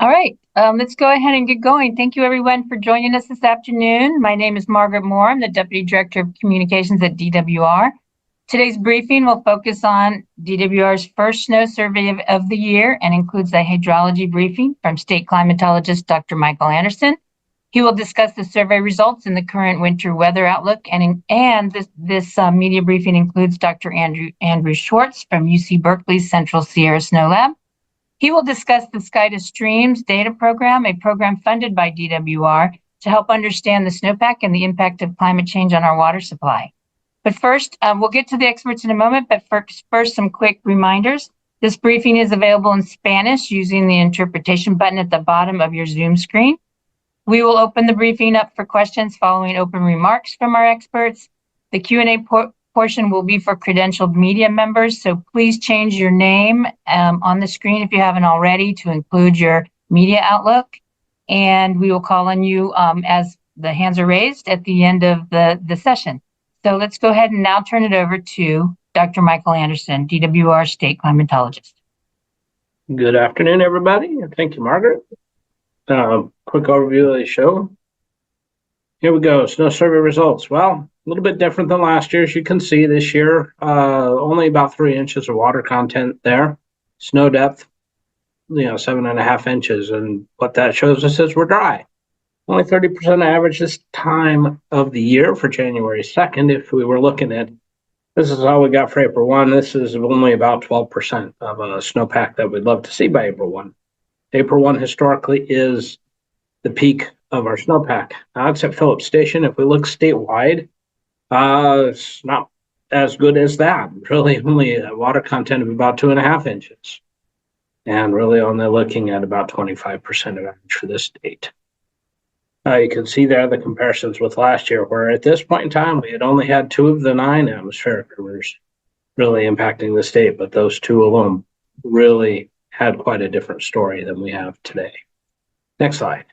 All right, let's go ahead and get going. Thank you, everyone, for joining us this afternoon. My name is Margaret Moore. I'm the Deputy Director of Communications at DWR. Today's briefing will focus on DWR's first snow survey of the year and includes a hydrology briefing from state climatologist Dr. Michael Anderson. He will discuss the survey results and the current winter weather outlook, and this media briefing includes Dr. Andrew Schwartz from UC Berkeley's Central Sierra Snow Lab. He will discuss the Sky to Streams data program, a program funded by DWR to help understand the snowpack and the impact of climate change on our water supply. But first, we'll get to the experts in a moment, but first some quick reminders. This briefing is available in Spanish using the interpretation button at the bottom of your Zoom screen. We will open the briefing up for questions following open remarks from our experts. The Q&A portion will be for credentialed media members, so please change your name on the screen if you haven't already to include your media outlook, and we will call on you as the hands are raised at the end of the session. So let's go ahead and now turn it over to Dr. Michael Anderson, DWR State Climatologist. Good afternoon, everybody, and thank you, Margaret. Quick overview of the show. Here we go, snow survey results. Well, a little bit different than last year. As you can see, this year, only about 3 inches of water content there. Snow depth, 7.5 inches. And what that shows us is we're dry. Only 30% average this time of the year for January 2nd. If we were looking at, this is all we got for April 1. This is only about 12% of a snowpack that we'd love to see by April 1. April 1 historically is the peak of our snowpack. Now, except Phillips Station, if we look statewide, it's not as good as that. Really only a water content of about 2.5 inches. And really only looking at about 25% of average for this state. You can see there the comparisons with last year, where at this point in time, we had only had 2 of the 9 atmospheric rivers really impacting the state, but those 2 alone really had quite a different story than we have today. Next slide.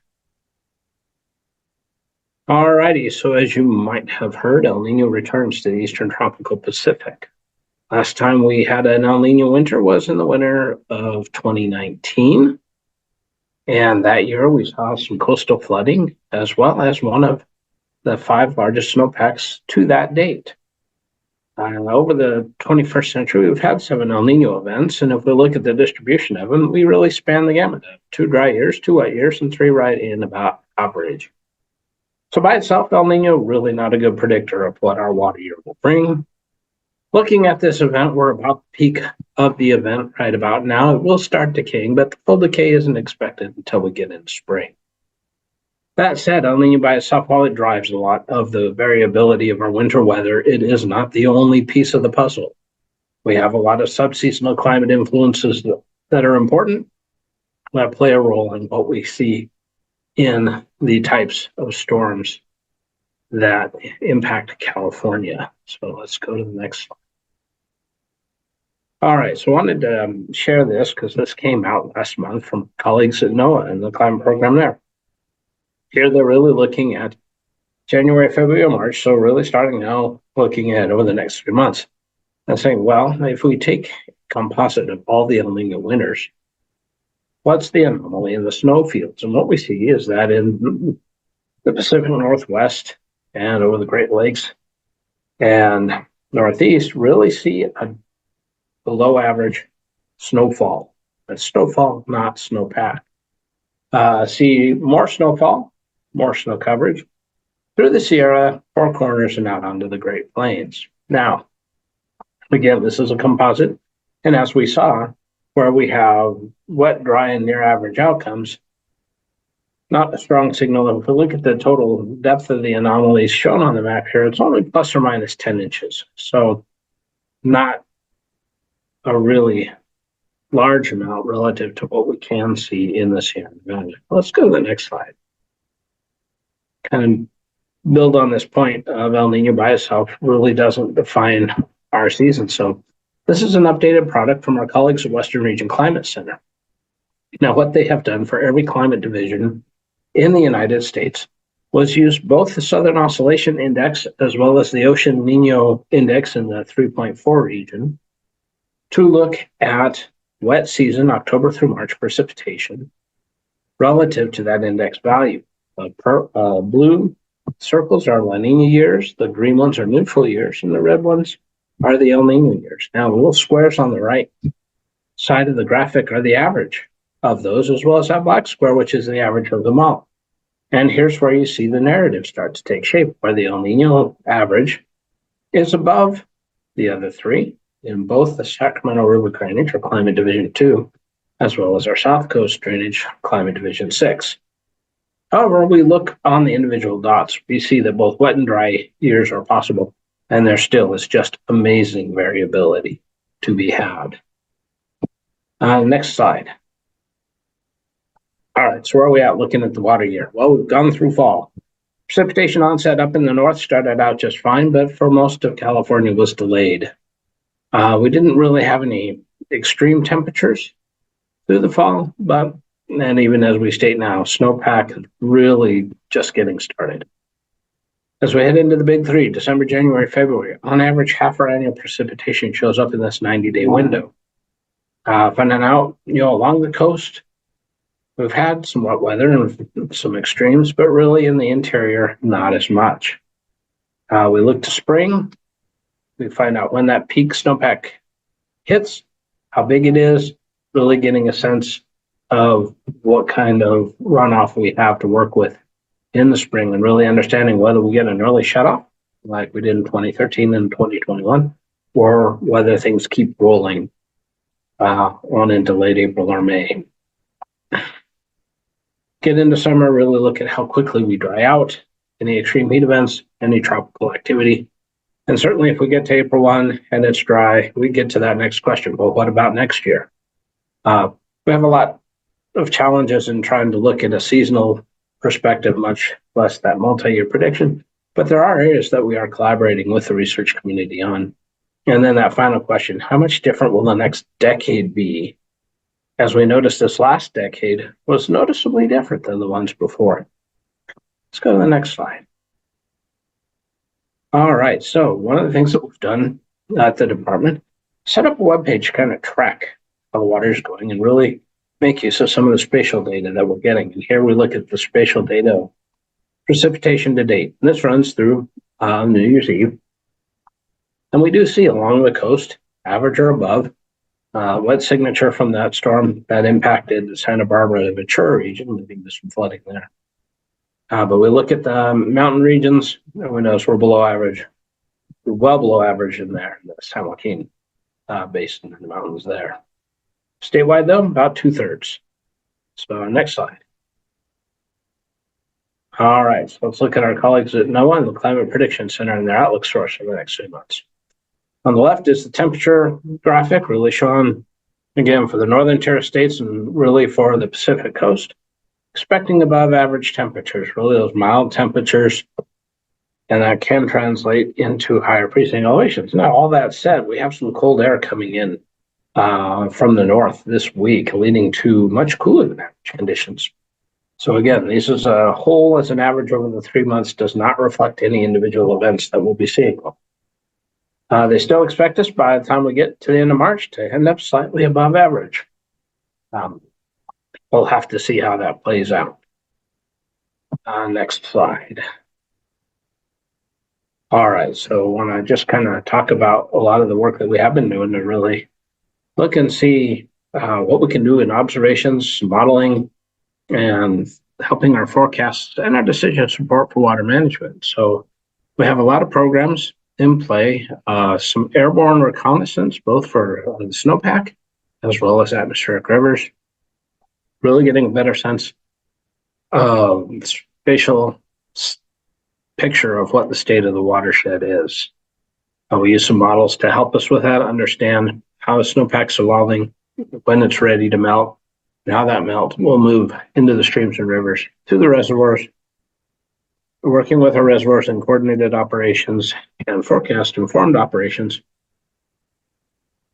Alrighty, so as you might have heard, El Nino returns to the Eastern Tropical Pacific. Last time we had an El Nino winter was in the winter of 2019. And that year we saw some coastal flooding, as well as one of the 5 largest snowpacks to that date. Over the 21st century, we've had 7 El Nino events, and if we look at the distribution of them, we really span the gamut of 2 dry years, 2 wet years, and 3 right in about average. So by itself, El Nino really not a good predictor of what our water year will bring. Looking at this event, we're about the peak of the event right about now. It will start decaying, but the full decay isn't expected until we get into spring. That said, El Nino by itself, while it drives a lot of the variability of our winter weather, it is not the only piece of the puzzle. We have a lot of subseasonal climate influences that are important, that play a role in what we see in the types of storms that impact California. So let's go to the next slide. All right, so I wanted to share this because this came out last month from colleagues at NOAA and the climate program there. Here they're really looking at January, February, March, so really starting now, looking at over the next 3 months and saying, well, if we take a composite of all the El Nino winters, what's the anomaly in the snow fields? And what we see is that in the Pacific Northwest and over the Great Lakes and Northeast really see a below average snowfall. That's snowfall, not snowpack. See more snowfall, more snow coverage through the Sierra, Four Corners, and out onto the Great Plains. Now, again, this is a composite, and as we saw, where we have wet, dry, and near average outcomes, not a strong signal. If we look at the total depth of the anomalies shown on the map here, it's only plus or minus 10 inches. So not a really large amount relative to what we can see in the Sierra Nevada. Let's go to the next slide. Kind of build on this point of El Nino by itself really doesn't define our season. So this is an updated product from our colleagues at Western Region Climate Center. Now, what they have done for every climate division in the United States was use both the Southern Oscillation Index as well as the Ocean Nino Index in the 3.4 region to look at wet season, October through March precipitation, relative to that index value. The blue circles are La Nina years, the green ones are neutral years, and the red ones are the El Nino years. Now, the little squares on the right side of the graphic are the average of those, as well as that black square, which is the average of them all. And here's where you see the narrative start to take shape, where the El Nino average is above the other three in both the Sacramento River drainage, or Climate Division 2, as well as our South Coast drainage, Climate Division 6. However, we look on the individual dots, we see that both wet and dry years are possible, and there still is just amazing variability to be had. Next slide. All right, so where are we at looking at the water year? Well, we've gone through fall. Precipitation onset up in the north started out just fine, but for most of California was delayed. We didn't really have any extreme temperatures through the fall, but and even as we state now, snowpack is really just getting started. As we head into the big three, December, January, February, on average, half our annual precipitation shows up in this 90-day window. Finding out, along the coast, we've had some wet weather and some extremes, but really in the interior, not as much. We look to spring. We find out when that peak snowpack hits, how big it is, really getting a sense of what kind of runoff we have to work with in the spring, and really understanding whether we get an early shutoff like we did in 2013 and 2021, or whether things keep rolling on into late April or May. Get into summer, really look at how quickly we dry out, any extreme heat events, any tropical activity. And certainly if we get to April 1 and it's dry, we get to that next question. Well, what about next year? We have a lot of challenges in trying to look at a seasonal perspective, much less that multi-year prediction. But there are areas that we are collaborating with the research community on. And then that final question, how much different will the next decade be? As we noticed, this last decade was noticeably different than the ones before. Let's go to the next slide. All right, so one of the things that we've done at the department, set up a webpage to kind of track how the water is going and really make use of some of the spatial data that we're getting. And here we look at the spatial data precipitation to date. And this runs through New Year's Eve. And we do see along the coast, average or above, wet signature from that storm that impacted the Santa Barbara Ventura region, leading to some flooding there. But we look at the mountain regions, and we notice we're below average. We're well below average in there, in the San Joaquin basin in the mountains there. Statewide, though, about 2/3. So next slide. All right, so let's look at our colleagues at NOAA and the Climate Prediction Center and their outlook source for the next 3 months. On the left is the temperature graphic, really showing, again, for the northern tier states and really for the Pacific coast, expecting above average temperatures, really those mild temperatures, and that can translate into higher freezing elevations. Now, all that said, we have some cold air coming in from the north this week, leading to much cooler than average conditions. So again, this is a whole as an average over the 3 months, does not reflect any individual events that we'll be seeing. They still expect us by the time we get to the end of March to end up slightly above average. We'll have to see how that plays out. Next slide. All right, so I want to just kind of talk about a lot of the work that we have been doing to really look and see what we can do in observations, modeling, and helping our forecasts and our decision support for water management. So we have a lot of programs in play, some airborne reconnaissance, both for the snowpack as well as atmospheric rivers, really getting a better sense of spatial picture of what the state of the watershed is. We use some models to help us with that, understand how the snowpack's evolving, when it's ready to melt, and how that melt will move into the streams and rivers, through the reservoirs. We're working with our reservoirs in coordinated operations and forecast-informed operations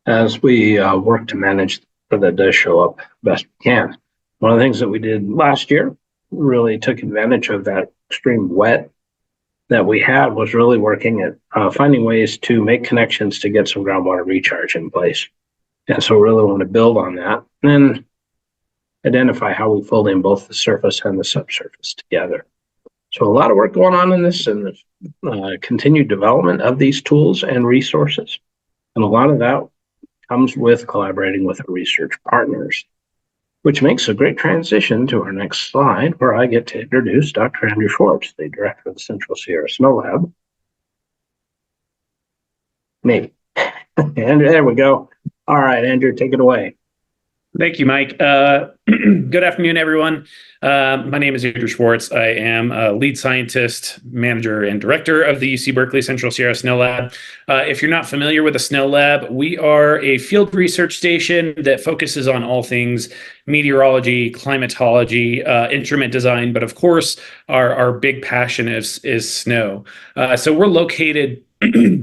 as we work to manage for that does show up best we can. One of the things that we did last year really took advantage of that extreme wet that we had, was really working at finding ways to make connections to get some groundwater recharge in place. And so we really want to build on that. And identify how we fold in both the surface and the subsurface together. So a lot of work going on in this and the continued development of these tools and resources. And a lot of that comes with collaborating with our research partners, which makes a great transition to our next slide, where I get to introduce Dr. Andrew Schwartz, the director of the Central Sierra Snow Lab. Maybe. Andrew, there we go. All right, Andrew, take it away. Thank you, Mike. Good afternoon, everyone. My name is Andrew Schwartz. I am a lead scientist, manager, and director of the UC Berkeley Central Sierra Snow Lab. If you're not familiar with the Snow Lab, we are a field research station that focuses on all things meteorology, climatology, instrument design, but of course, our big passion is snow. So we're located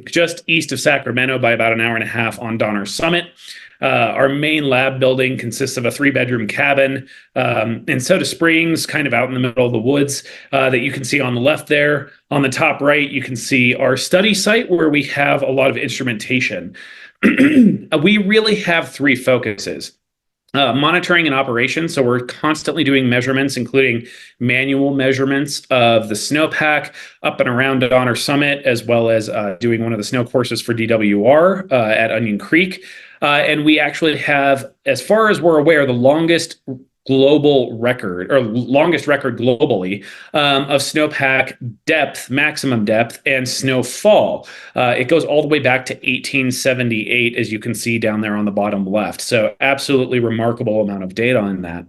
just east of Sacramento by about an hour and a half on Donner Summit. Our main lab building consists of a 3-bedroom cabin in Soda Springs, kind of out in the middle of the woods that you can see on the left there. On the top right, you can see our study site where we have a lot of instrumentation. We really have 3 focuses. Monitoring and operations. So we're constantly doing measurements, including manual measurements of the snowpack up and around Donner Summit, as well as doing one of the snow courses for DWR at Onion Creek. And we actually have, as far as we're aware, the longest global record, or longest record globally, of snowpack depth, maximum depth, and snowfall. It goes all the way back to 1878, as you can see down there on the bottom left. So absolutely remarkable amount of data on that.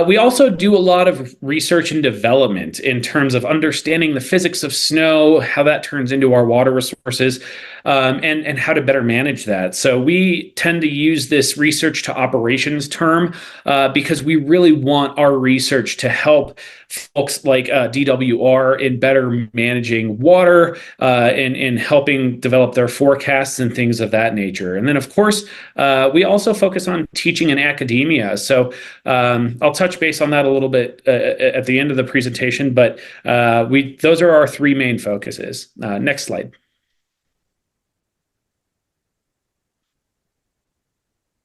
We also do a lot of research and development in terms of understanding the physics of snow, how that turns into our water resources, and how to better manage that. So we tend to use this research to operations term because we really want our research to help folks like DWR in better managing water and in helping develop their forecasts and things of that nature. And then, of course, we also focus on teaching in academia. So I'll touch base on that a little bit at the end of the presentation, but those are our 3 main focuses. Next slide.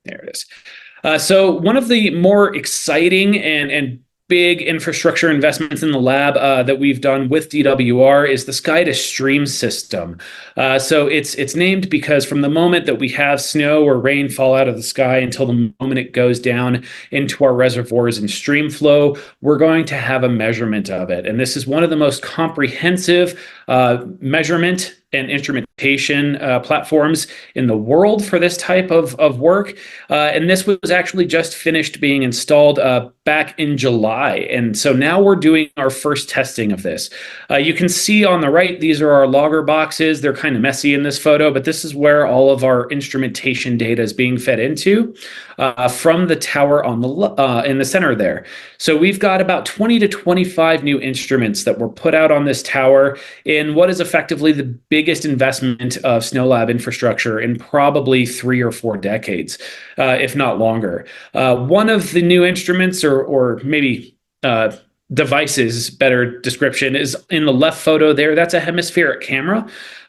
There it is. So one of the more exciting and big infrastructure investments in the lab that we've done with DWR is the sky to stream system. So it's named because from the moment that we have snow or rain fall out of the sky until the moment it goes down into our reservoirs and stream flow, we're going to have a measurement of it. And this is one of the most comprehensive measurement and instrumentation platforms in the world for this type of work. And this was actually just finished being installed back in July. And so now we're doing our first testing of this. You can see on the right, these are our logger boxes. They're kind of messy in this photo, but this is where all of our instrumentation data is being fed into from the tower on the in the center there. So we've got about 20 to 25 new instruments that were put out on this tower in what is effectively the biggest investment of Snow Lab infrastructure in probably 3 or 4 decades, if not longer. One of the new instruments, or maybe devices, better description, is in the left photo there. That's a hemispheric camera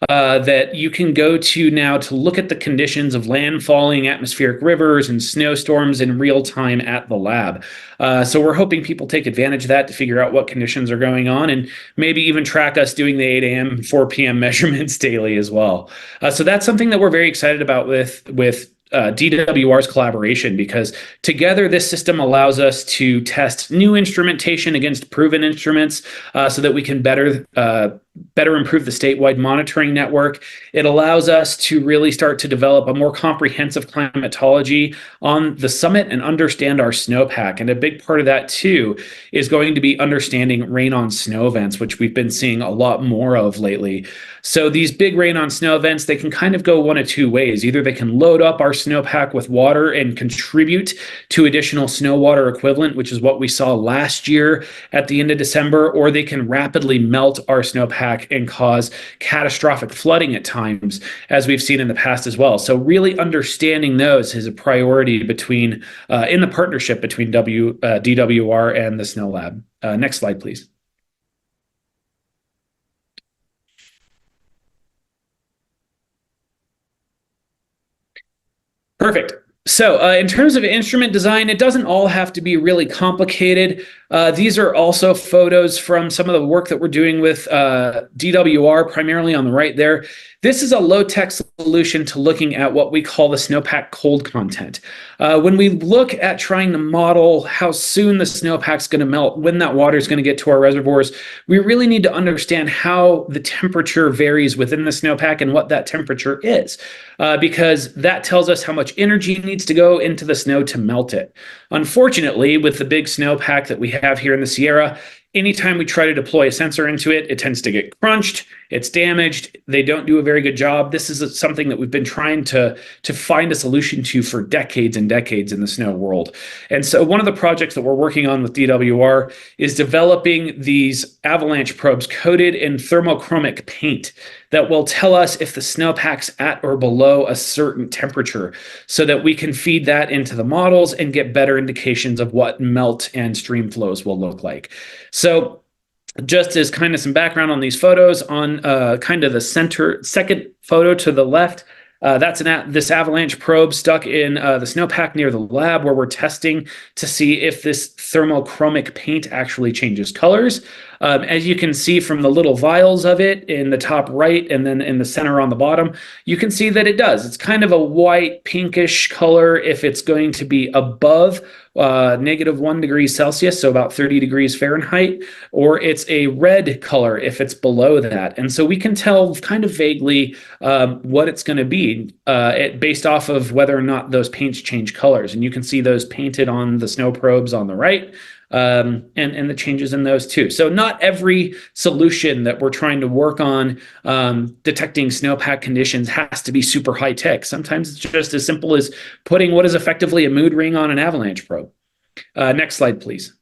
that you can go to now to look at the conditions of landfalling atmospheric rivers and snowstorms in real time at the lab. So we're hoping people take advantage of that to figure out what conditions are going on and maybe even track us doing the 8 a.m. and 4 p.m. measurements daily as well. So that's something that we're very excited about with DWR's collaboration, because together this system allows us to test new instrumentation against proven instruments so that we can better improve the statewide monitoring network. It allows us to really start to develop a more comprehensive climatology on the summit and understand our snowpack. And a big part of that too is going to be understanding rain on snow events, which we've been seeing a lot more of lately. So these big rain on snow events, they can kind of go one of 2 ways. Either they can load up our snowpack with water and contribute to additional snow water equivalent, which is what we saw last year at the end of December, or they can rapidly melt our snowpack and cause catastrophic flooding at times, as we've seen in the past as well. So really understanding those is a priority between in the partnership between DWR and the Snow Lab. Next slide, please. Perfect. So in terms of instrument design, it doesn't all have to be really complicated. These are also photos from some of the work that we're doing with DWR, primarily on the right there. This is a low-tech solution to looking at what we call the snowpack cold content. When we look at trying to model how soon the snowpack's going to melt, when that water is going to get to our reservoirs, we really need to understand how the temperature varies within the snowpack and what that temperature is, because that tells us how much energy needs to go into the snow to melt it. Unfortunately, with the big snowpack that we have here in the Sierra, anytime we try to deploy a sensor into it, it tends to get crunched, it's damaged, they don't do a very good job. This is something that we've been trying to find a solution to for decades and decades in the snow world. And so one of the projects that we're working on with DWR is developing these avalanche probes coated in thermochromic paint that will tell us if the snowpack's at or below a certain temperature, so that we can feed that into the models and get better indications of what melt and stream flows will look like. So just as kind of some background on these photos, on kind of the second photo to the left, that's this avalanche probe stuck in the snowpack near the lab, where we're testing to see if this thermochromic paint actually changes colors. As you can see from the little vials of it in the top right and then in the center on the bottom, you can see that it does. It's kind of a white pinkish color if it's going to be above -1 degree Celsius, so about 30 degrees Fahrenheit, or it's a red color if it's below that. And so we can tell kind of vaguely what it's going to be based off of whether or not those paints change colors. And you can see those painted on the snow probes on the right. And the changes in those too. So not every solution that we're trying to work on detecting snowpack conditions has to be super high tech. Sometimes it's just as simple as putting what is effectively a mood ring on an avalanche probe. Next slide, please.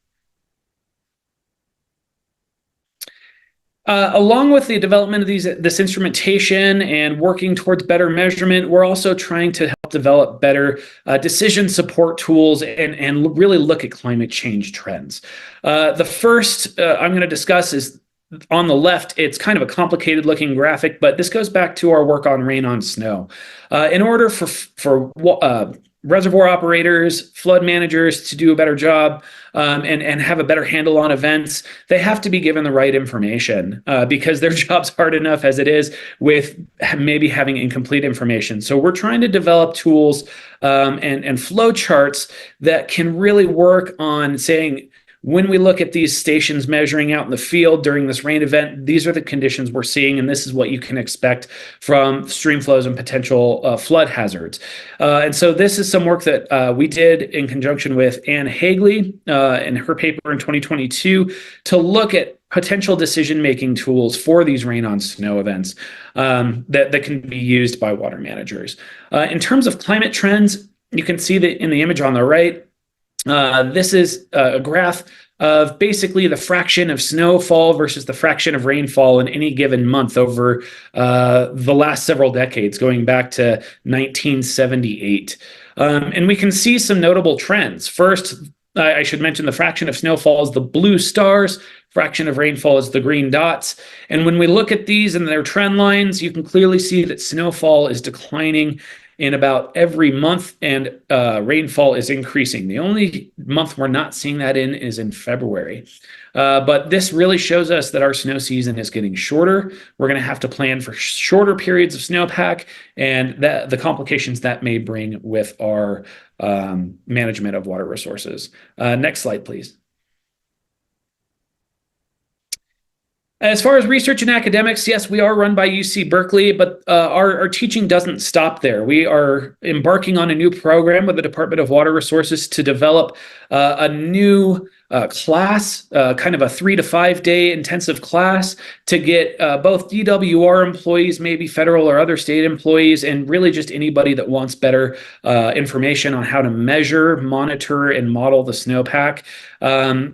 Along with the development of this instrumentation and working towards better measurement, we're also trying to help develop better decision support tools and really look at climate change trends. The first I'm going to discuss is on the left. It's kind of a complicated looking graphic, but this goes back to our work on rain on snow. In order for reservoir operators, flood managers to do a better job and have a better handle on events, they have to be given the right information because their job's hard enough as it is with maybe having incomplete information. So we're trying to develop tools and flow charts that can really work on saying, when we look at these stations measuring out in the field during this rain event, these are the conditions we're seeing, and this is what you can expect from stream flows and potential flood hazards. And so this is some work that we did in conjunction with Anne Hagley in her paper in 2022 to look at potential decision-making tools for these rain on snow events that can be used by water managers. In terms of climate trends, you can see that in the image on the right. This is a graph of basically the fraction of snowfall versus the fraction of rainfall in any given month over the last several decades, going back to 1978. And we can see some notable trends. First, I should mention the fraction of snowfall is the blue stars, fraction of rainfall is the green dots. And when we look at these and their trend lines, you can clearly see that snowfall is declining in about every month, and rainfall is increasing. The only month we're not seeing that in is in February. But this really shows us that our snow season is getting shorter. We're going to have to plan for shorter periods of snowpack and the complications that may bring with our management of water resources. Next slide, please. As far as research and academics, yes, we are run by UC Berkeley, but our teaching doesn't stop there. We are embarking on a new program with the Department of Water Resources to develop a new class, kind of a 3 to 5 day intensive class to get both DWR employees, maybe federal or other state employees, and really just anybody that wants better information on how to measure, monitor, and model the snowpack.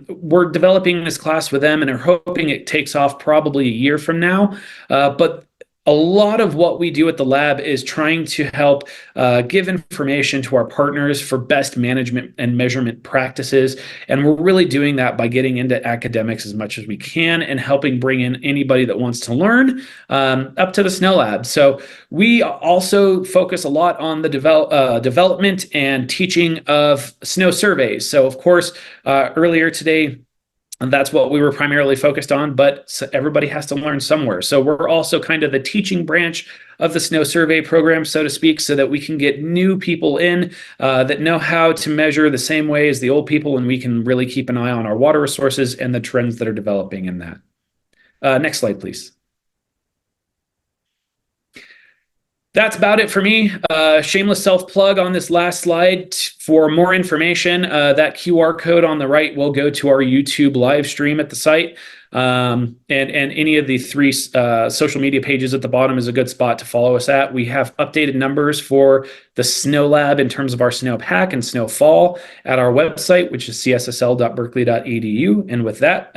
We're developing this class with them and are hoping it takes off probably a year from now. But a lot of what we do at the lab is trying to help give information to our partners for best management and measurement practices. And we're really doing that by getting into academics as much as we can and helping bring in anybody that wants to learn up to the Snow Lab. So we also focus a lot on the development and teaching of snow surveys. So of course, earlier today, and that's what we were primarily focused on, but everybody has to learn somewhere. So we're also kind of the teaching branch of the snow survey program, so to speak, so that we can get new people in that know how to measure the same way as the old people, and we can really keep an eye on our water resources and the trends that are developing in that. Next slide, please. That's about it for me. Shameless self-plug on this last slide. For more information, that QR code on the right will go to our YouTube live stream at the site. And any of the 3 social media pages at the bottom is a good spot to follow us at. We have updated numbers for the Snow Lab in terms of our snowpack and snowfall at our website, which is cssl.berkeley.edu. And with that,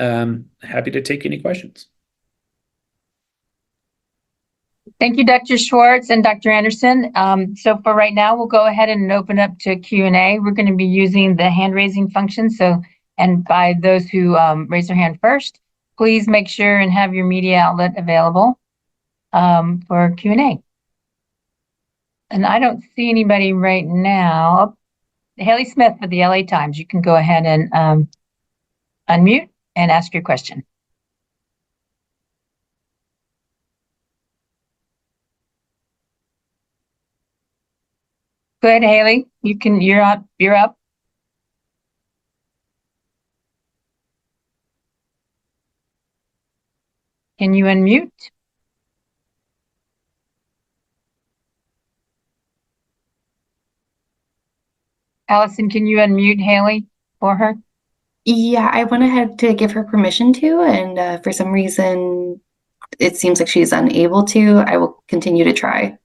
happy to take any questions. Thank you, Dr. Schwartz and Dr. Anderson. So for right now, we'll go ahead and open up to Q&A. We're going to be using the hand raising function. So, and by those who raise their hand first, please make sure and have your media outlet available for Q&A. And I don't see anybody right now. Haley Smith for the LA Times, you can go ahead and unmute and ask your question. Go ahead, Haley. You're up. You're up. Can you unmute? Allison, can you unmute Haley for her? Yeah, I went ahead to give her permission to, and for some reason, it seems like she's unable to. I will continue to try.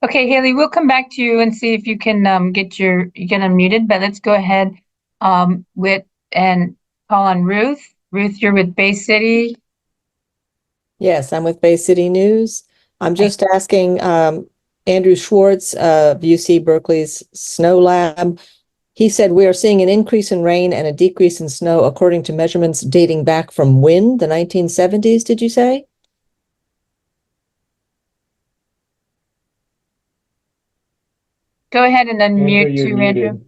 Okay, Haley, we'll come back to you and see if you can get unmuted, but let's go ahead and call on Ruth. Ruth, you're with Bay City. Yes, I'm with Bay City News. I'm just asking Andrew Schwartz of UC Berkeley's Snow Lab. He said we are seeing an increase in rain and a decrease in snow according to measurements dating back from when? The 1970s, did you say? Go ahead and unmute too, Andrew.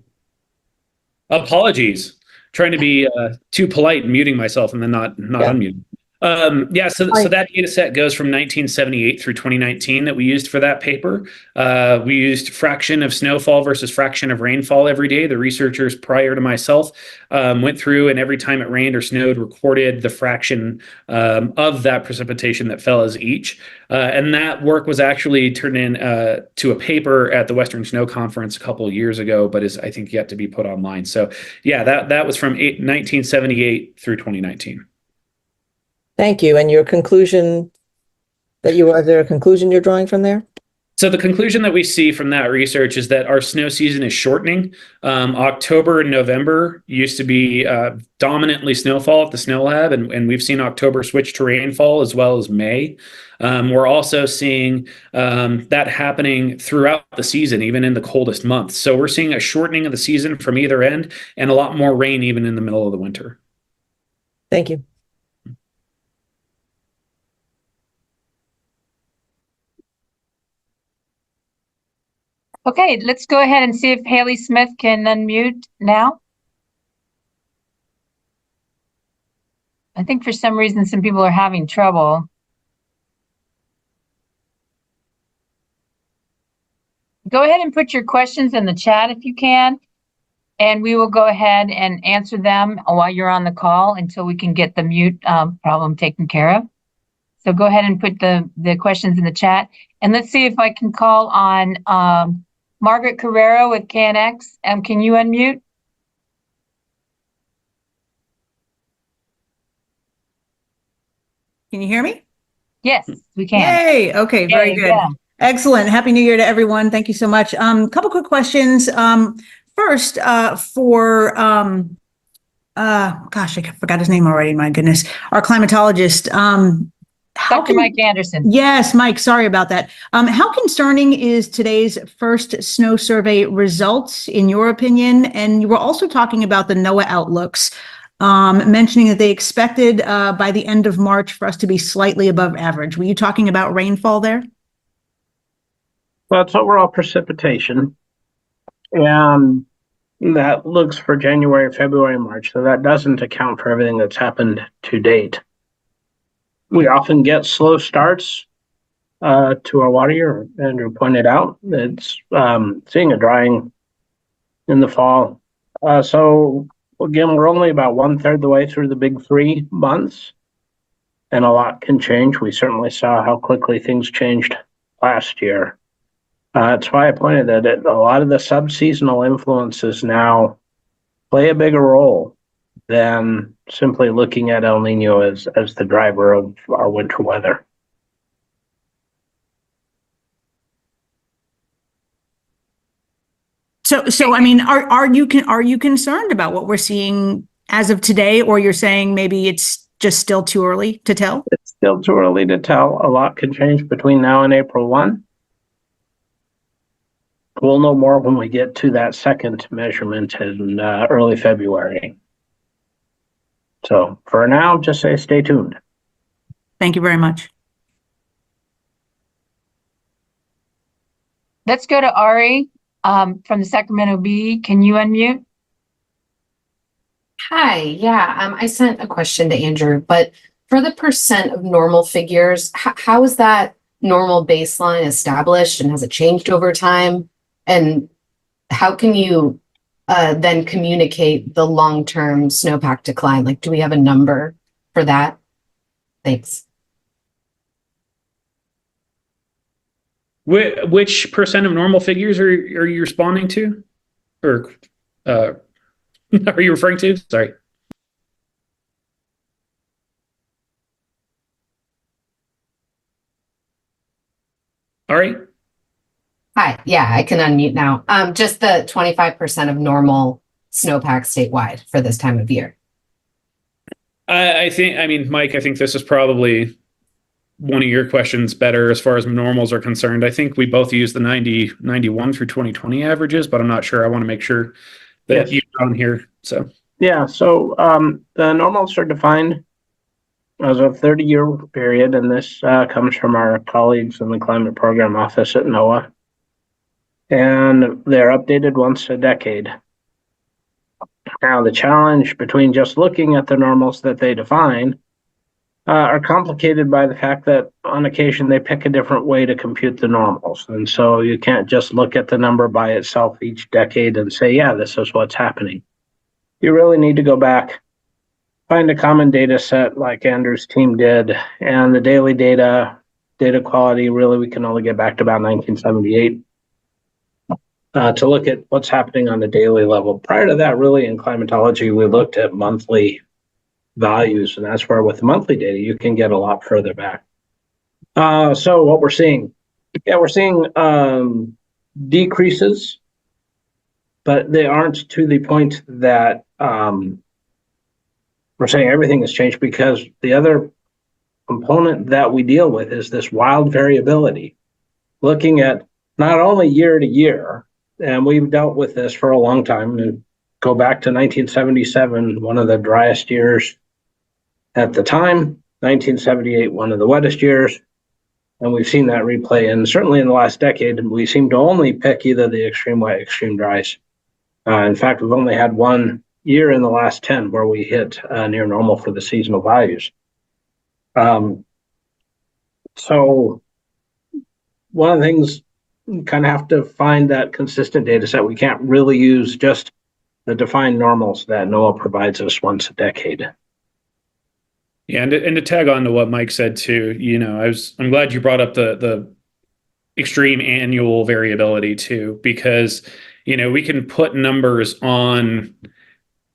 Apologies. Trying to be too polite and muting myself and then not unmuting. So that data set goes from 1978 through 2019 that we used for that paper. We used fraction of snowfall versus fraction of rainfall every day. The researchers prior to myself went through, and every time it rained or snowed, recorded the fraction of that precipitation that fell as each. And that work was actually turned in to a paper at the Western Snow Conference a couple of years ago, but is, I think, yet to be put online. So yeah, that was from 1978 through 2019. Thank you. And your conclusion is there a conclusion you're drawing from there? So the conclusion that we see from that research is that our snow season is shortening. October and November used to be dominantly snowfall at the Snow Lab, and we've seen October switch to rainfall as well as May. We're also seeing that happening throughout the season, even in the coldest months. So we're seeing a shortening of the season from either end and a lot more rain even in the middle of the winter. Thank you. Okay, let's go ahead and see if Haley Smith can unmute now. I think for some reason, some people are having trouble. Go ahead and put your questions in the chat if you can, and we will go ahead and answer them while you're on the call until we can get the mute problem taken care of. So go ahead and put the questions in the chat, and let's see if I can call on Margaret Carrero with KNX. Can you unmute? Can you hear me? Yes, we can. Yay. Okay, very good. Yeah. Excellent. Happy New Year to everyone. Thank you so much. Couple quick questions. First, for gosh, I forgot his name already. My goodness, our climatologist. Dr. Mike Anderson. Yes, Mike, sorry about that. How concerning is today's first snow survey results, in your opinion? And you were also talking about the NOAA outlooks, mentioning that they expected by the end of March for us to be slightly above average. Were you talking about rainfall there? Well, it's overall precipitation. And that looks for January, February, March. So that doesn't account for everything that's happened to date. We often get slow starts to our water year. Andrew pointed out it's seeing a drying in the fall. So again, we're only about 1/3 the way through the big 3 months, and a lot can change. We certainly saw how quickly things changed last year. That's why I pointed that a lot of the subseasonal influences now play a bigger role than simply looking at El Nino as the driver of our winter weather. So I mean, are you concerned about what we're seeing as of today, or you're saying maybe it's just still too early to tell? It's still too early to tell. A lot can change between now and April 1. We'll know more when we get to that second measurement in early February. So for now, just say stay tuned. Thank you very much. Let's go to Ari from the Sacramento Bee. Can you unmute? Hi, yeah, I sent a question to Andrew, but for the percent of normal figures, how is that normal baseline established, and has it changed over time? And how can you then communicate the long-term snowpack decline? Like, do we have a number for that? Thanks. Which percent of normal figures are you responding to? Or are you referring to? Sorry. All right. Hi, yeah, I can unmute now. Just the 25% of normal snowpack statewide for this time of year. I mean, Mike, I think this is probably one of your questions better as far as normals are concerned. I think we both use the 91 through 2020 averages, but I'm not sure. I want to make sure that you're on here. So yeah, so the normals are defined as a 30-year period, and this comes from our colleagues in the Climate Program Office at NOAA. And they're updated once a decade. Now, the challenge between just looking at the normals that they define are complicated by the fact that on occasion they pick a different way to compute the normals. And so you can't just look at the number by itself each decade and say, yeah, this is what's happening. You really need to go back, find a common data set like Andrew's team did, and the daily data quality, really we can only get back to about 1978. To look at what's happening on the daily level. Prior to that, really in climatology, we looked at monthly values, and that's where with the monthly data, you can get a lot further back. So what we're seeing, we're seeing decreases, but they aren't to the point that we're saying everything has changed, because the other component that we deal with is this wild variability, looking at not only year to year, and we've dealt with this for a long time. And go back to 1977, one of the driest years at the time, 1978, one of the wettest years. And we've seen that replay. And certainly in the last decade, we seem to only pick either the extreme wet, extreme dries. In fact, we've only had one year in the last 10 where we hit near normal for the seasonal values. So one of the things, you kind of have to find that consistent data set. We can't really use just the defined normals that NOAA provides us once a decade. Yeah, and to tag on to what Mike said too, I'm glad you brought up the extreme annual variability too, because we can put numbers on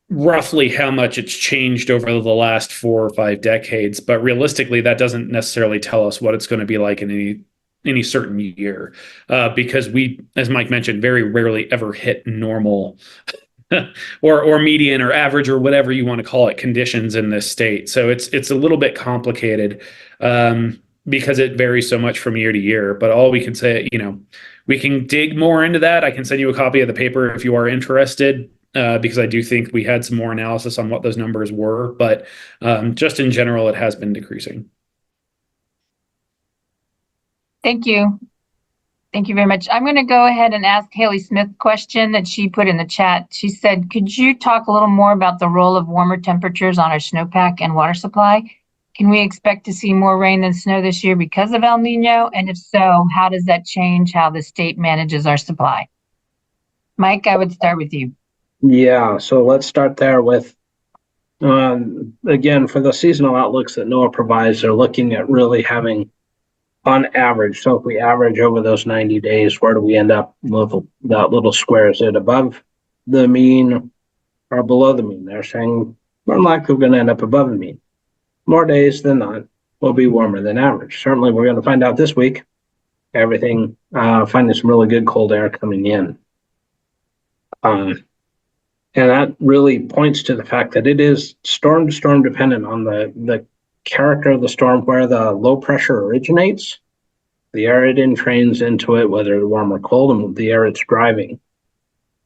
roughly how much it's changed over the last 4 or 5 decades, but realistically, that doesn't necessarily tell us what it's going to be like in any certain year, because we, as Mike mentioned, very rarely ever hit normal or median or average or whatever you want to call it conditions in this state. So it's a little bit complicated because it varies so much from year to year. But all we can say, we can dig more into that. I can send you a copy of the paper if you are interested, because I do think we had some more analysis on what those numbers were. But just in general, it has been decreasing. Thank you. Thank you very much. I'm going to go ahead and ask Haley Smith a question that she put in the chat. She said, could you talk a little more about the role of warmer temperatures on our snowpack and water supply? Can we expect to see more rain than snow this year because of El Nino? And if so, how does that change how the state manages our supply? Mike, I would start with you. Yeah, so let's start there with, again, for the seasonal outlooks that NOAA provides, they're looking at really having on average. So if we average over those 90 days, where do we end up with that little square? Is it above the mean or below the mean? They're saying we're likely going to end up above the mean. More days than not will be warmer than average. Certainly, we're going to find out this week. Everything, finding some really good cold air coming in. And that really points to the fact that it is storm to storm dependent on the character of the storm, where the low pressure originates, the air it entrains into it, whether it's warm or cold, and the air it's driving,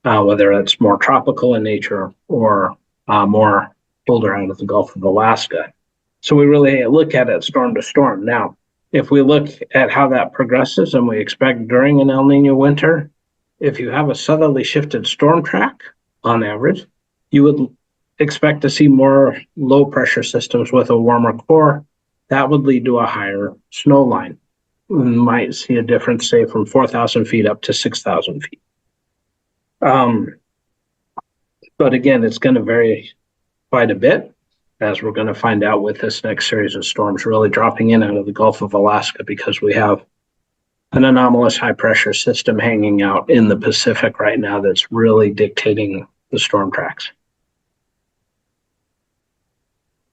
whether it's more tropical in nature or more colder out of the Gulf of Alaska. So we really look at it storm to storm. Now, if we look at how that progresses, and we expect during an El Nino winter, if you have a southerly shifted storm track, on average, you would expect to see more low pressure systems with a warmer core. That would lead to a higher snow line. We might see a difference, say, from 4,000 feet up to 6,000 feet. But again, it's going to vary quite a bit, as we're going to find out with this next series of storms really dropping in out of the Gulf of Alaska, because we have an anomalous high pressure system hanging out in the Pacific right now that's really dictating the storm tracks.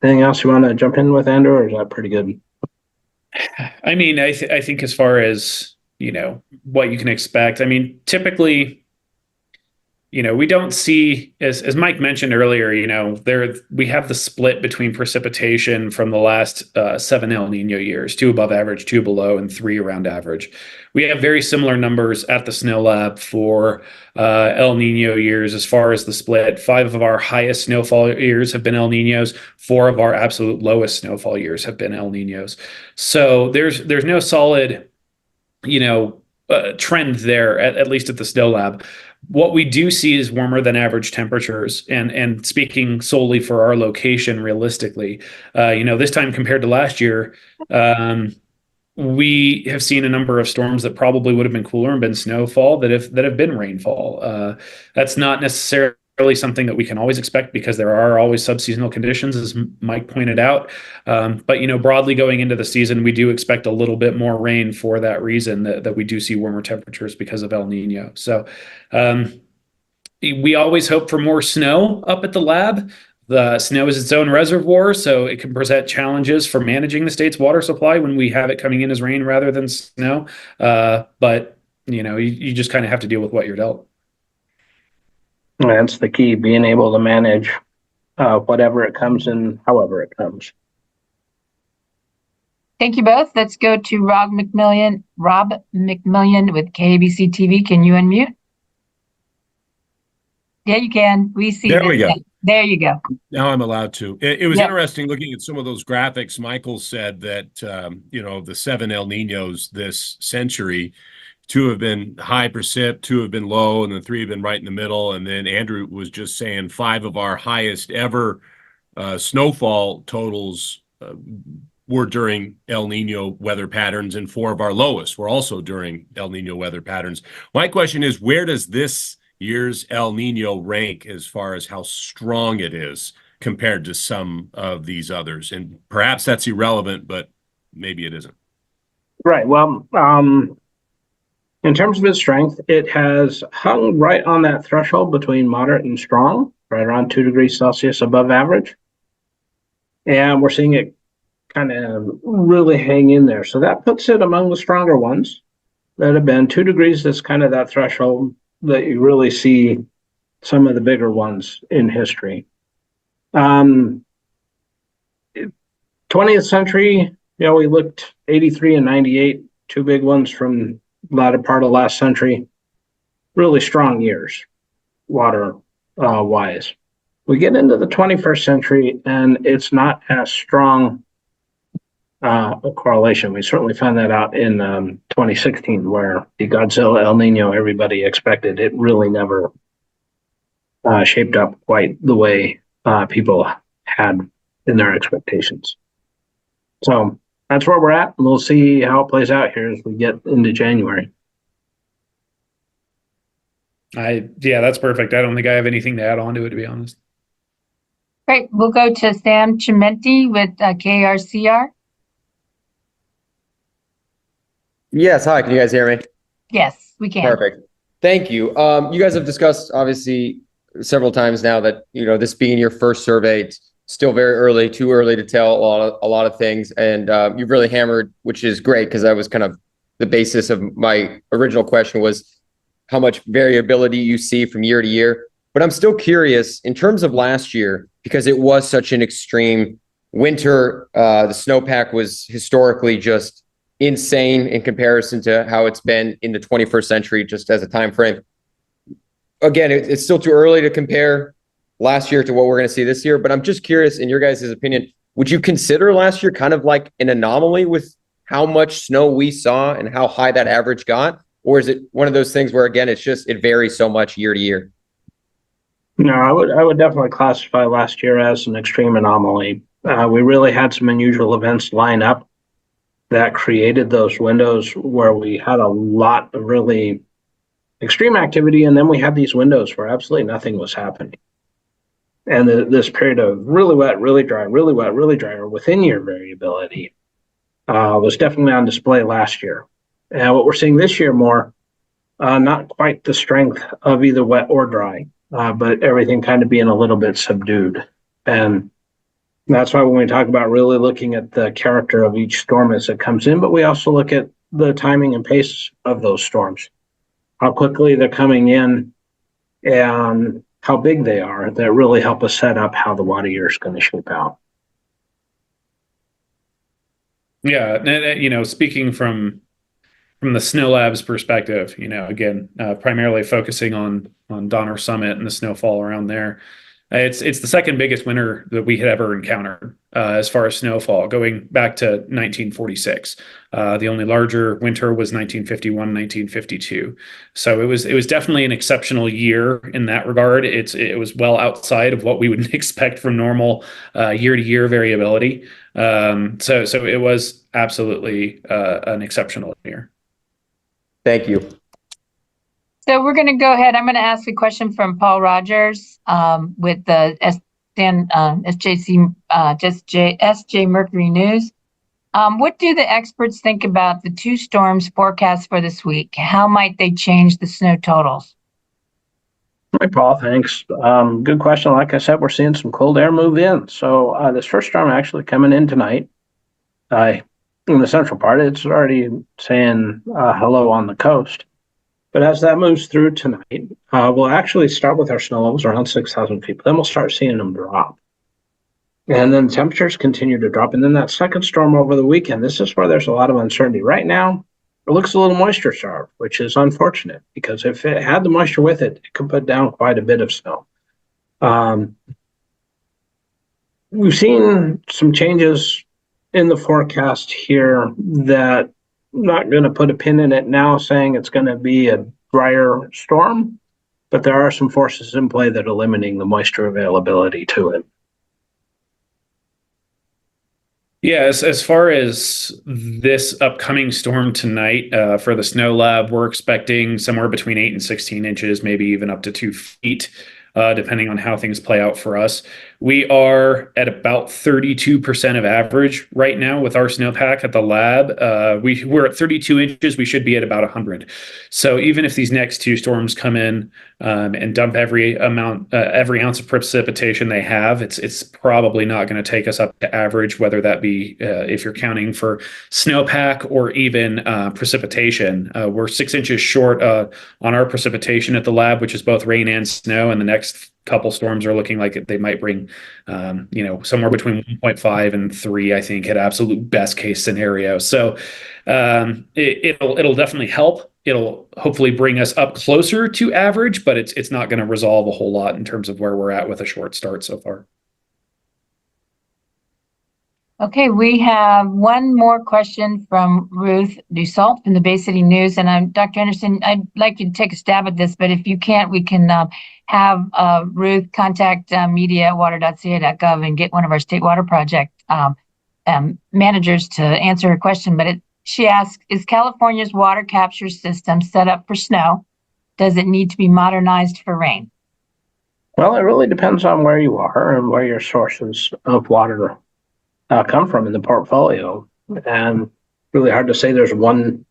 Anything else you want to jump in with, Andrew, or is that pretty good? I mean, I think as far as, what you can expect, I mean, typically, we don't see, as Mike mentioned earlier, we have the split between precipitation from the last 7 El Nino years, 2 above average, 2 below, and 3 around average. We have very similar numbers at the Snow Lab for El Nino years as far as the split. 5 of our highest snowfall years have been El Ninos. 4 of our absolute lowest snowfall years have been El Ninos. So there's no solid, trend there, at least at the Snow Lab. What we do see is warmer than average temperatures, and speaking solely for our location, realistically, this time compared to last year, we have seen a number of storms that probably would have been cooler and been snowfall that have been rainfall. That's not necessarily something that we can always expect, because there are always subseasonal conditions, as Mike pointed out. But broadly going into the season, we do expect a little bit more rain for that reason, that we do see warmer temperatures because of El Nino. So we always hope for more snow up at the lab. The snow is its own reservoir, so it can present challenges for managing the state's water supply when we have it coming in as rain rather than snow. But you just kind of have to deal with what you're dealt. That's the key, being able to manage whatever it comes in, however it comes. Thank you both. Let's go to Rob McMillian with KABC TV. Can you unmute? Yeah, you can. We see. There we go. There you go. Now I'm allowed to. It was Yep. interesting looking at some of those graphics. Michael said that, the 7 El Ninos this century, 2 have been high precip, 2 have been low, and then 3 have been right in the middle. And then Andrew was just saying 5 of our highest ever snowfall totals were during El Nino weather patterns, and 4 of our lowest were also during El Nino weather patterns. My question is, where does this year's El Nino rank as far as how strong it is compared to some of these others? And perhaps that's irrelevant, but maybe it isn't. Right. Well, in terms of its strength, it has hung right on that threshold between moderate and strong, right around 2 degrees Celsius above average. And we're seeing it kind of really hang in there. So that puts it among the stronger ones that have been 2 degrees. That's kind of that threshold that you really see some of the bigger ones in history. 20th century, we looked 83 and 98, two big ones from the latter part of last century. Really strong years, water wise. We get into the 21st century and it's not as strong a correlation. We certainly found that out in 2016, where the Godzilla El Nino everybody expected, it really never shaped up quite the way people had in their expectations. So that's where we're at. We'll see how it plays out here as we get into January. Yeah, that's perfect. I don't think I have anything to add on to it, to be honest. Great. We'll go to Sam Chimenti with KRCR. Yes. Hi. Can you guys hear me? Yes, we can. Perfect. Thank you. You guys have discussed obviously several times now that, this being your first survey, it's still very early, too early to tell a lot of things. And you've really hammered, which is great, because that was kind of the basis of my original question, was how much variability you see from year to year. But I'm still curious in terms of last year, because it was such an extreme winter. The snowpack was historically just insane in comparison to how it's been in the 21st century, just as a time frame. Again, it's still too early to compare last year to what we're going to see this year, but I'm just curious, in your guys' opinion, would you consider last year kind of like an anomaly with how much snow we saw and how high that average got? Or is it one of those things where, again, it varies so much year to year? No, I would definitely classify last year as an extreme anomaly. We really had some unusual events line up that created those windows where we had a lot of really extreme activity, and then we had these windows where absolutely nothing was happening. And this period of really wet, really dry, really wet, really dry, or within year variability was definitely on display last year. And what we're seeing this year more, not quite the strength of either wet or dry, but everything kind of being a little bit subdued. And that's why when we talk about really looking at the character of each storm as it comes in, but we also look at the timing and pace of those storms, how quickly they're coming in and how big they are, that really help us set up how the water year is going to shape out. Yeah, speaking from the Snow Lab's perspective, again, primarily focusing on Donner Summit and the snowfall around there. It's the second biggest winter that we had ever encountered as far as snowfall, going back to 1946. The only larger winter was 1951, 1952. So it was definitely an exceptional year in that regard. It was well outside of what we would expect from normal year-to-year variability. So it was absolutely an exceptional year. Thank you. So we're going to go ahead. I'm going to ask a question from Paul Rogers with the SJ Mercury News. What do the experts think about the two storms forecast for this week? How might they change the snow totals? Hi, Paul. Thanks. Good question. Like I said, we're seeing some cold air move in. So this first storm actually coming in tonight. In the central part, it's already saying hello on the coast. But as that moves through tonight, we'll actually start with our snow levels around 6,000 feet. Then we'll start seeing them drop. And then temperatures continue to drop. And then that second storm over the weekend, this is where there's a lot of uncertainty. Right now, it looks a little moisture starved, which is unfortunate, because if it had the moisture with it, it could put down quite a bit of snow. We've seen some changes in the forecast here that I'm not going to put a pin in it now saying it's going to be a drier storm, but there are some forces in play that are limiting the moisture availability to it. Yeah, as far as this upcoming storm tonight, for the Snow Lab, we're expecting somewhere between 8 and 16 inches, maybe even up to 2 feet. depending on how things play out for us. We are at about 32% of average right now with our snowpack at the lab. We're at 32 inches. We should be at about 100. So even if these next two storms come in and dump every ounce of precipitation they have, it's probably not going to take us up to average, whether that be if you're counting for snowpack or even precipitation. We're 6 inches short on our precipitation at the lab, which is both rain and snow, and the next couple storms are looking like they might bring somewhere between 1.5 and 3, I think, at absolute best case scenario. So it'll definitely help. It'll hopefully bring us up closer to average, but it's not going to resolve a whole lot in terms of where we're at with a short start so far. Okay, we have one more question from Ruth Newson from the Bay City News. And Dr. Anderson, I'd like you to take a stab at this, but if you can't, we can have Ruth contact media@water.ca.gov and get one of our state water project managers to answer her question. But she asks, is California's water capture system set up for snow? Does it need to be modernized for rain? Well, it really depends on where you are and where your sources of water come from in the portfolio. And really hard to say there's one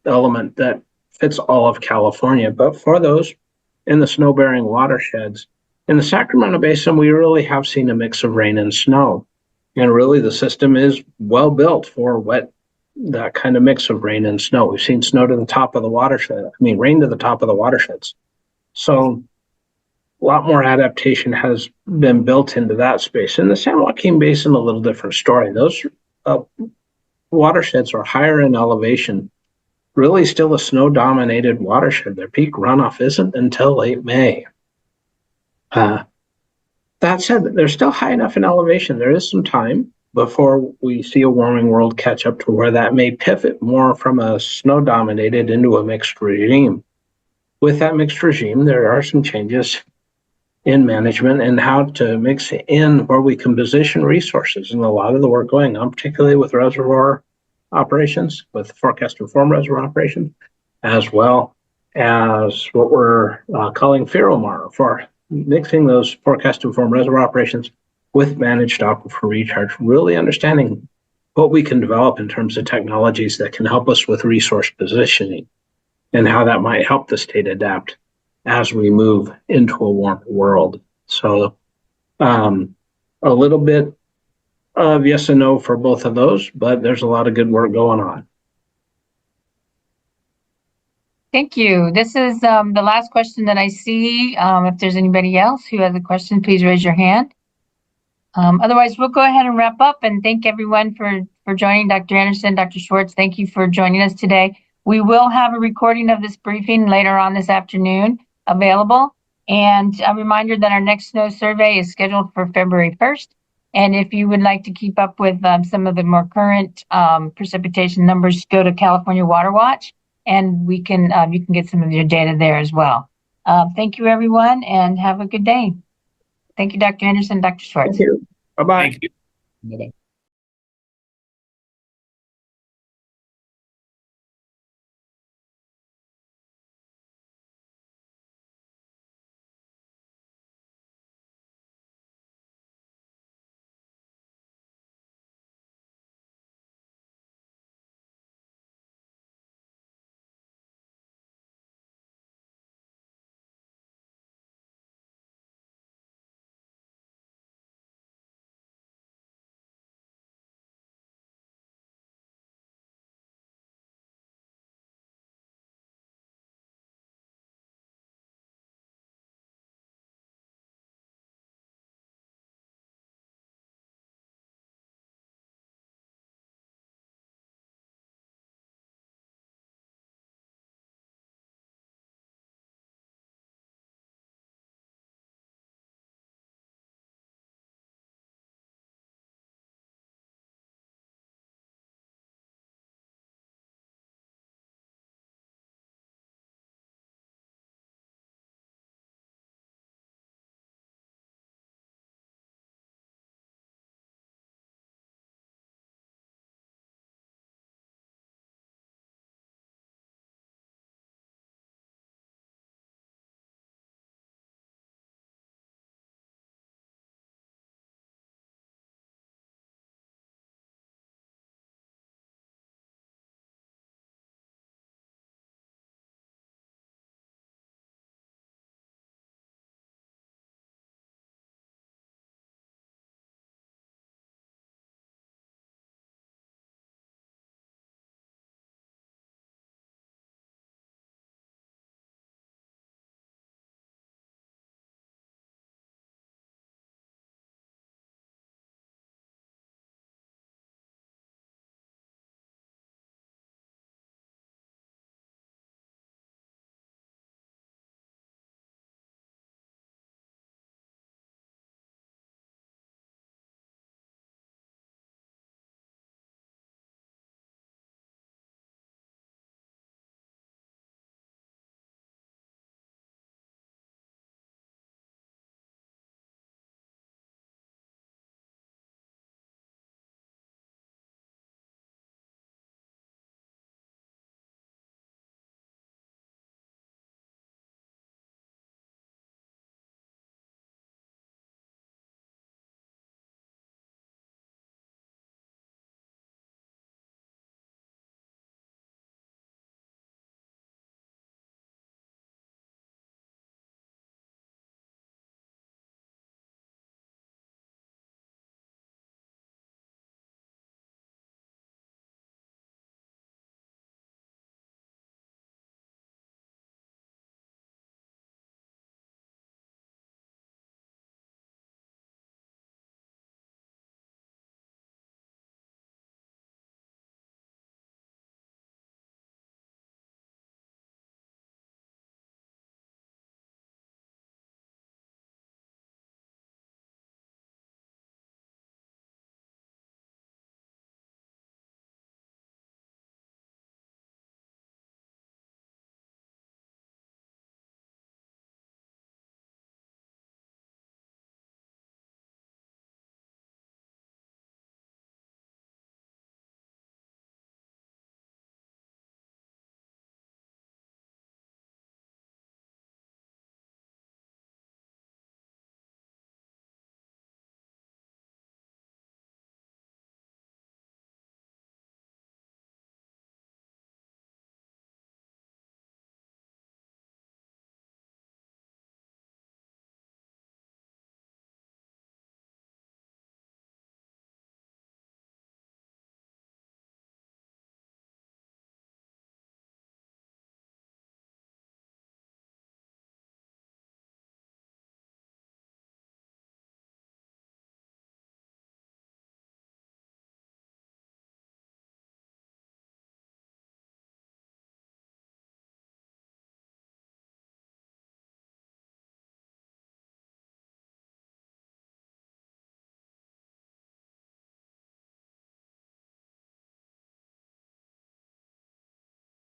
element that fits all of California. But for those in the snow-bearing watersheds, in the Sacramento Basin, we really have seen a mix of rain and snow. And really the system is well built for that kind of mix of rain and snow. We've seen snow to the top of the watershed. Rain to the top of the watersheds. So a lot more adaptation has been built into that space. In the San Joaquin Basin, a little different story. Those watersheds are higher in elevation, really still a snow-dominated watershed. Their peak runoff isn't until late May. That said, they're still high enough in elevation. There is some time before we see a warming world catch up to where that may pivot more from a snow-dominated into a mixed regime. With that mixed regime, there are some changes in management and how to mix in where we can position resources. And a lot of the work going on, particularly with reservoir operations, with forecast informed reservoir operations, as well as what we're calling FIROMAR, for mixing those forecast informed reservoir operations with managed aquifer recharge, really understanding what we can develop in terms of technologies that can help us with resource positioning and how that might help the state adapt as we move into a warmer world. So a little bit of yes and no for both of those, but there's a lot of good work going on. Thank you. This is the last question that I see. If there's anybody else who has a question, please raise your hand. Otherwise, we'll go ahead and wrap up and thank everyone for joining. Dr. Anderson, Dr. Schwartz, thank you for joining us today. We will have a recording of this briefing later on this afternoon available. And a reminder that our next snow survey is scheduled for February 1st. And if you would like to keep up with some of the more current precipitation numbers, go to California Water Watch, and you can get some of your data there as well. Thank you, everyone, and have a good day. Thank you, Dr. Anderson, Dr. Schwartz. Thank you. Bye-bye. Thank you. Bye-bye.